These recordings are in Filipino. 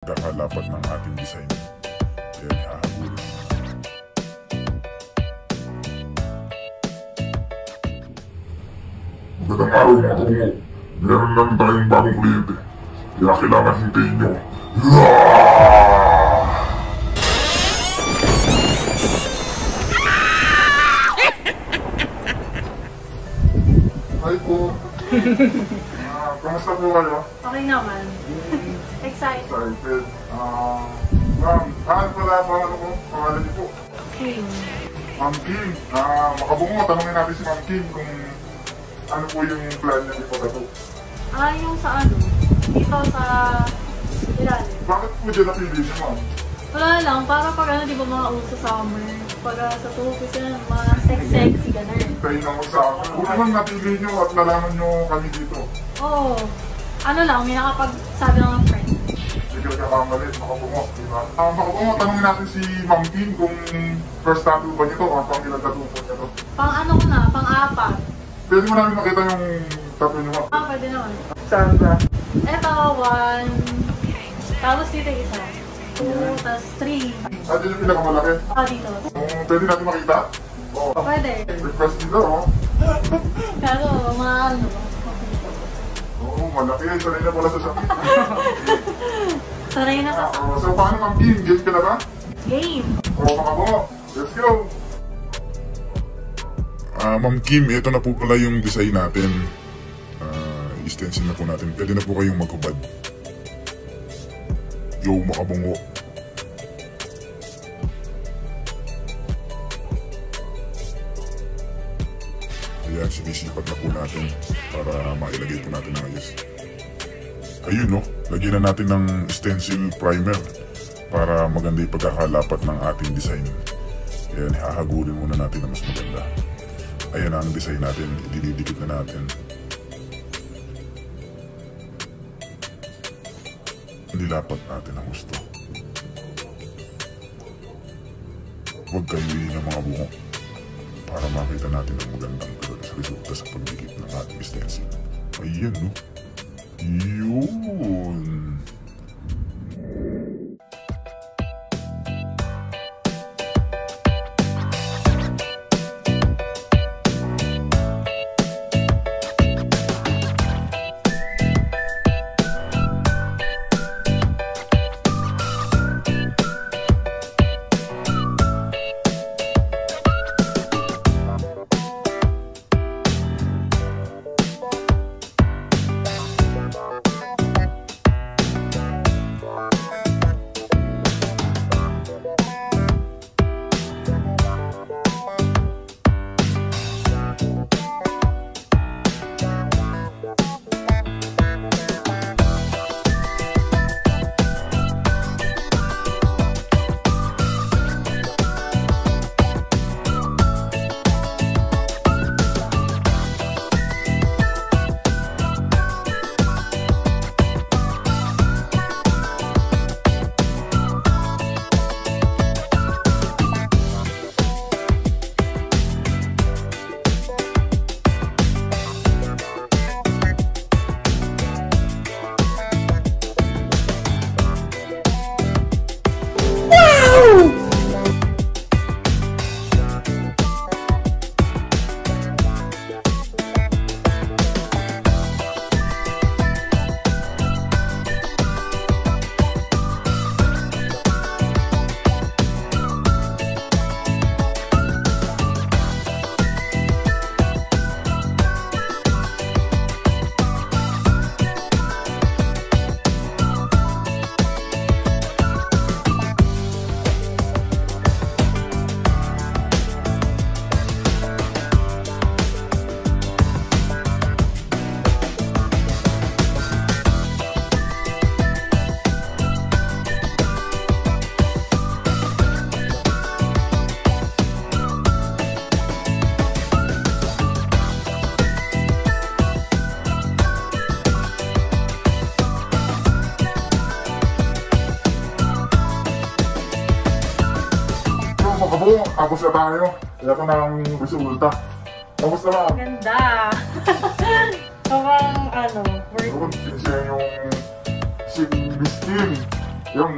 Kakalapat ng ating design. Kaya hahabulin. Magandang araw mga kabungo. Meron lang tayong bagong kliyente. Kaya kailangan hintayin nyo. Hi po. Kamusta po kayo? Okay naman. Excited. Excited. Ma'am, pala ano ko? Pangalan niyo po? Kim. Ma'am Kim. Makabungo, tanungin natin si Ma'am Kim kung ano po yung plan niya dito dato. Yung sa ano? Dito sa ilalim. Bakit po dyan napili siya, ma'am? Wala lang, para pag ano, di ba mga uso summer? Pag sa tuhupis yan, mga sexy, gano'n. Kayo na mag-summer. Kung naman napili niyo at nalaman niyo kami dito. Oo. Ano lang, may nakapagsabi lang ng friend. Hindi ka nagkakamalit, makabungo, di ba? Makabungo, tanungin natin si Ma'am Kim kung first tattoo ba nito o pang ilang tattoo po niya to. Pang ano ko na, pang-apat. Pwede mo namin makita yung tattoo niyo, ma'am? Pwede naman. Saan ba? Eto, 1. Tapos dito isa. 2, tapos 3. Dito yung pinakamalaki. Dito. Pwede natin makita? Oo. Pwede. Request dito, oh. Pero, mga ano. Oo, malaki. Sanay na pala sa Shopee. Sanay na ka. So, paano Ma'am Kim? Game ka na ba? Game. Oo, makabungo. Let's go! Ma'am Kim, ito na po pala yung design natin. I-stencil na po natin. Pwede na po kayong maghubad. Yo, makabungo. Ayan, sinisipat na po natin para mailagay po natin ng ayos. Ayun, no? Lagyan na natin ng stencil primer para maganda yung pagkakalapat ng ating design. Ayan, hahagulin muna natin na mas maganda. Ayan ang design natin, ididikit na natin. Nilapat natin ang gusto. Huwag kayo ng mga bungo para makita natin ang magandang resulta sa pagdikit ng ating stencil. Ayan, no? Yun! Makabungo, tapos na tayo. Ito na ang resulta. Tapos na lang. Ganda. Parang ano, Doon, siya yung si Miss Kim. Yung,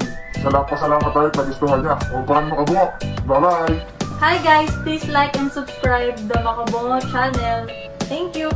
pasalamat tayo at nagustuhan niya. O, paano makabungo? Bye-bye! Hi guys, please like and subscribe the Makabungo channel. Thank you!